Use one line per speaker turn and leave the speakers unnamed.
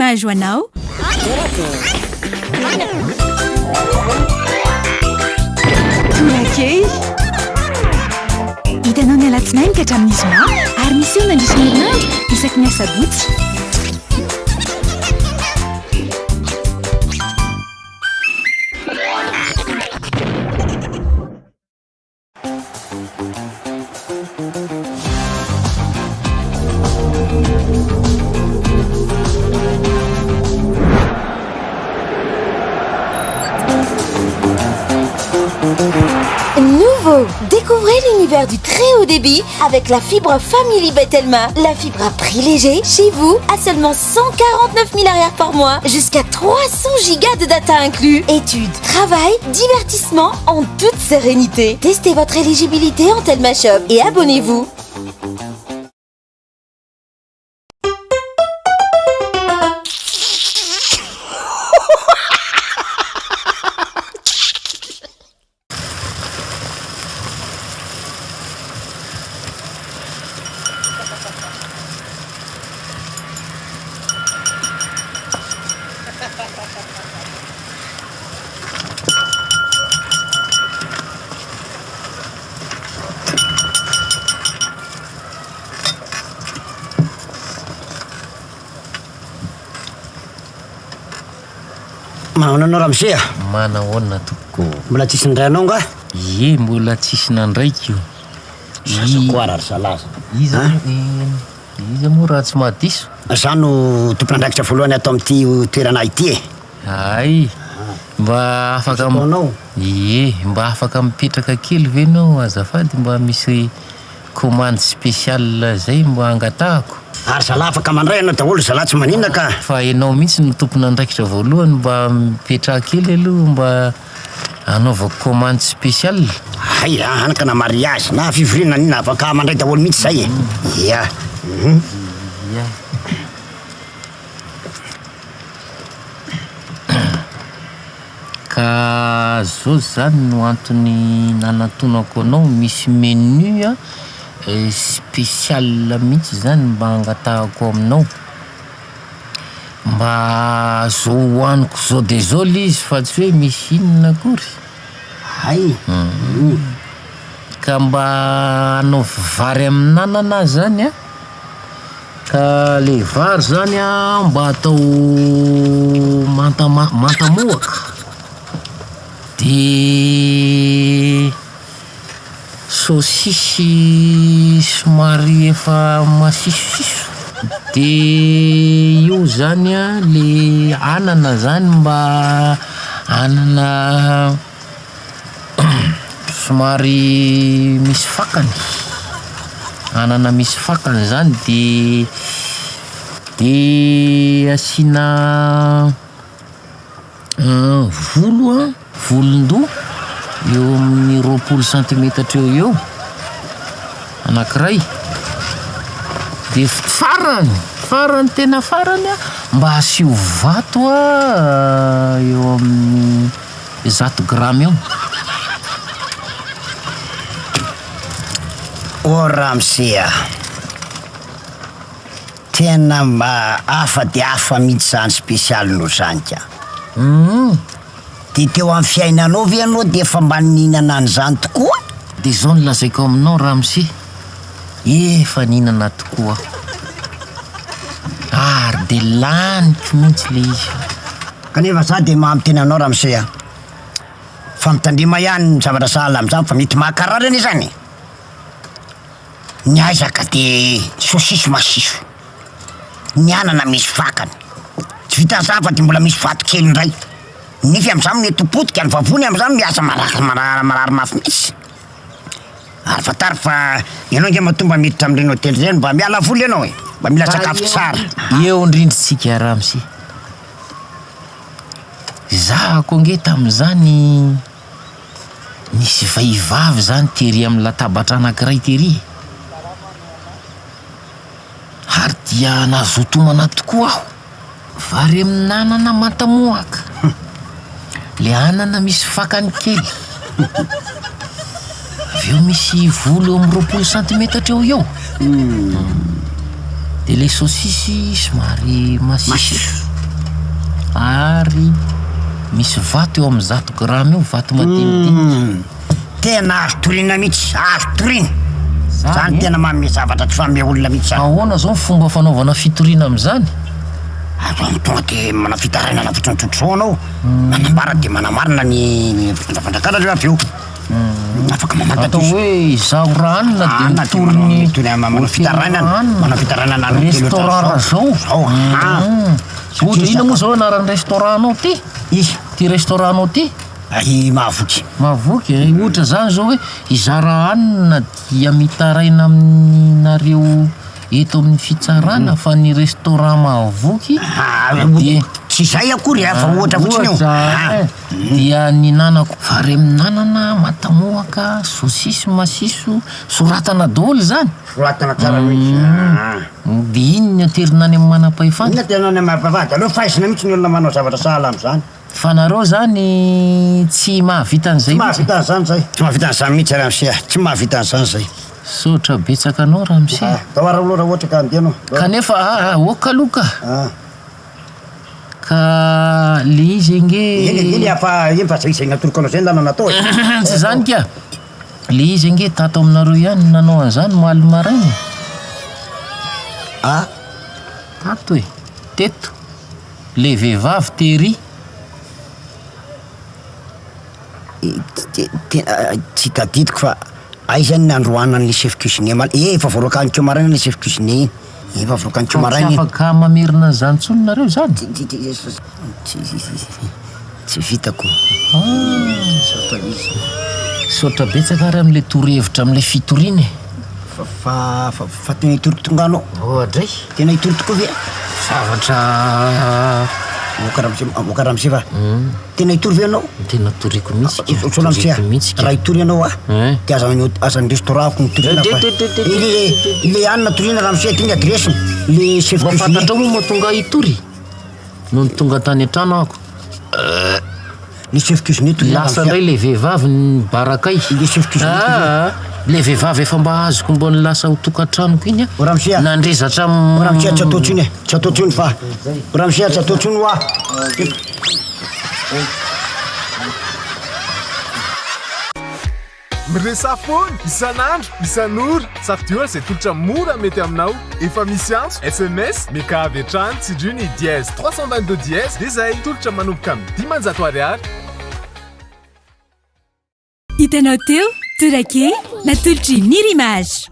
mahazo anao?
Torakey hitanao ny alatsinainy ka hatramin'ny zoma ary misy eo nandrisy herinandro isaky ny asabotsy.
Nouveau, découvrez l'univers du très haut débit avec la fibre Family Betelma. La fibre à prix léger, chez vous, à seulement 149 000 arrières par mois, jusqu'à 300 gigas de data inclus. Études, travail, divertissement en toute sérénité. Testez votre éligibilité en Telma Shop et abonnez-vous.
Manao anao ramose a?
Manahoana toko?
Mbola tsisy ndray anao nga?
Ye, mbola tsisy nandraiky io.
Sasa koa raha ry salaza.
Iza moa raha tsy mahadiso?
Za no tompon'andraikitra voalohany atao amin'ity toerana ity e.
Ay, mba afaka
Fotoanao?
Ye, mba afaka mipetraka kely ve nao azafady mba misy commande spéciale zay mba angatahako.
Ary zalahy afaka mandray anao daholo, zalahy tsy maninona ka.
Fa ianao mihitsy no tompon'andraikitra voalohany mba mipetraka kely aloha mba anaovako commande spéciale.
Ay, anaka na mariage na fivoriana nina afaka mandray daholo mihitsy zay e. Ya.
Ya. Ka zao zany no antony nanantonako anao, misy menu spécial mihitsy zany mba angatahako aminao, mba zao hoaniko zao de zao izy fa tsy hoe misy inona akory.
Ay.
Ka mba anao vary amin'anana zany a, ka le vary zany a mba atao manta mohaka, de saosisy somary efa masisosiso, de io zany a le anana zany mba anana somary misy fakany, anana misy fakany zany, de asina volo a, volondoha eo amin'ny 20 cm eo anankiray, de farany tena farany a mba asio vato a eo amin'ny 100 gramy eo.
O ramose, tena hafa de hafa mihitsy zany spécial no zany ka. De teo amin'ny fiainanao ve anao de efa mba nihinana an'izany tokoa?
De zao no lazaiko aminao ramose, efa nihinana tokoa ary de laniky mihitsy le izy.
Kanefa za de mahamitena anao ramose a, fa mitandrema ihany ny zavatra sahala am'zany fa mety mahakarary ane zany. Ny aizaka de saosisy masiso, ny anana misy fakany, tsy vita zafa de mbola misy vato kely indray. Nify am'zany mety potika, ny vavony am'zany miasa marary mafy misy. Ary fatary fa ianao nge matomba miditra amin'ireny hôtely reny mba miala voly ianao e, mba mila sakafo tsara.
Eo indrindritsika ramose, za ko nge tam'zany nisy vehivavy zany tery amin'ny latabatra anankiray tery, ary dia nazotomana tokoa aho, vary amin'anana manta mohaka, le anana misy fakany kely, aveo misy volo eo amin'ny 20 cm eo, de le saosisy somary masiso. ary misy vato eo amin'ny 100 grama eo vato madinidinika.
Tena azo toriana mihitsy, azo toriana. Zany tena manome zavatra tsy fanomea olona mihitsy zany.
Ahoana zao ny fomba fanaovana fitoriana amin'izany?
Azo tonga de mana fitarainana fotsontsotro anao. Manambara de manamarina ny fandrakana reo avy eo. Afaka
Atao
mamantatra
hoe izaho ranona de mitoriny
mana fitarainana
restaurant zao. Ohatra ina moa zao anaran'ny restaurant-nao ty?
Izy
Ty restaurant-nao ty?
ay mahavoky.
Mahavoky ohatra zany zao hoe izara hanina dia mitaraina aminareo eto amin'ny fitsarana fa ny restaurant mahavoky dia
tsy zay akory fa ohatra fotsiny io.
dia ninanako vary amin'anana, matamoaka, saosisy masiso, soratana daholo zany.
Soratana tsara mihitsy.
Dia iny ny aterinany amin'ny manam-pahefana.
Ina tena ny mampavady aleo fahisina mihitsy ny olona manao zavatra sahala am'zany.
Fa nareo zany tsy mahavita an'izay.
Tsy mahavita an'zany zay. Tsy mahavita an'zany mihitsy Ramsia. Tsy mahavita an'zany zay.
Sotra betsaka anao Ramsia.
Tawara olo ohatra ka andeha anao.
Kanefa okaloka. Ka le izy nge
Iny afa iny fa zay natoloko anao zay ndana natao.
tsy zany ka. Le izy nge tato aminareo ihany nanao an'izany maly maraina. Tato e. Teto. Le vehivavy tery.
Tsy tadidiko fa ay zany nandroanany le chef cuisinier efa voarokaniko maraina le chef cuisinier iny. Efa voarokaniko maraina iny.
Afaka mamerina an'izany tsony nareo zany.
Tsy vitako.
Sotra betsaka ary am'le torohevitra am'le fitoriana.
Fa tena hitoriko tonganao.
Ohadray.
Tena hitoriko tokoa ve?
Zavatra
Boka Ramsia fa tena hitory ve anao?
tena toriko mihitsy.
Oso Ramsia, raha hitory anao dia azan'ny restaurant ko nitoriana fa le hanina toriana Ramsia ty ny adresiny le chef cuisinier.
Fantatra moa mahatonga hitory noho ny tonga tany an-trano ako.
Le chef cuisinier toriana
Lasa indray le vehivavy ny barakay.
Le chef cuisinier
le vehivavy efa mba azoko mba nilasa ho tokantranoko iny
Ramsia
nandrezatra
Ramsia tsy atao tsiny tsy atao tsiny fa Ramsia tsy atao tsiny hoa.
Miresafony isan'andro isan'ora safidiola izay tolotra mora mety aminao. Efa misy antso SMS meka avy hatrany tsy idrio ny dièse 322 dièse dia izay tolotra manomboka amin'ny 500 ariary.
Hitanao teo torake natolotry Mirimage.